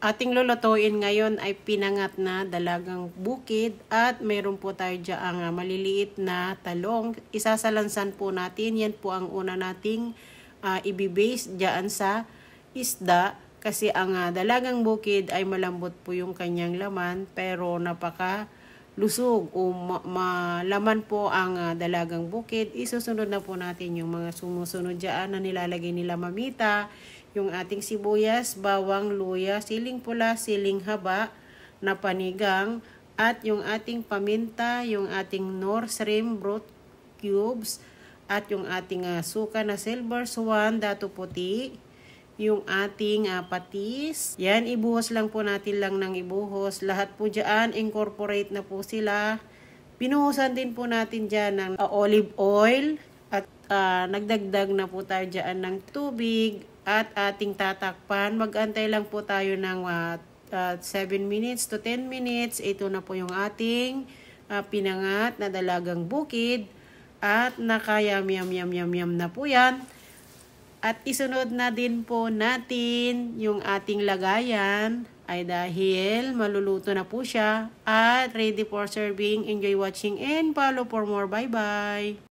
ating lulutuin ngayon ay pinangat na dalagang bukid at mayroon po tayo dyan maliliit na talong. Isasalansan po natin. Yan po ang una nating ibibase dyan sa isda kasi ang dalagang bukid ay malambot po yung kanyang laman pero napaka lusog o malaman po ang dalagang bukid. Isusunod na po natin yung mga sumusunod dyan na nilalagay nila mamita. Yung ating sibuyas, bawang, luya, siling pula, siling haba na panigang, at yung ating paminta, yung ating nor shrimp broth cubes, at yung ating suka na silver swan, dato puti, yung ating patis. Yan, ibuhos lang po natin ng ibuhos. Lahat po dyan, incorporate na po sila. Pinuhusan din po natin dyan ng olive oil at nagdagdag na po tayo dyan ng tubig. At ating tatakpan, mag-antay lang po tayo ng 7 minutes to 10 minutes. Ito na po yung ating pinangat na dalagang bukid. At nakayam-yam-yam-yam na po yan. At isunod na din po natin yung ating lagayan ay dahil maluluto na po siya. At ready for serving. Enjoy watching and follow for more. Bye-bye!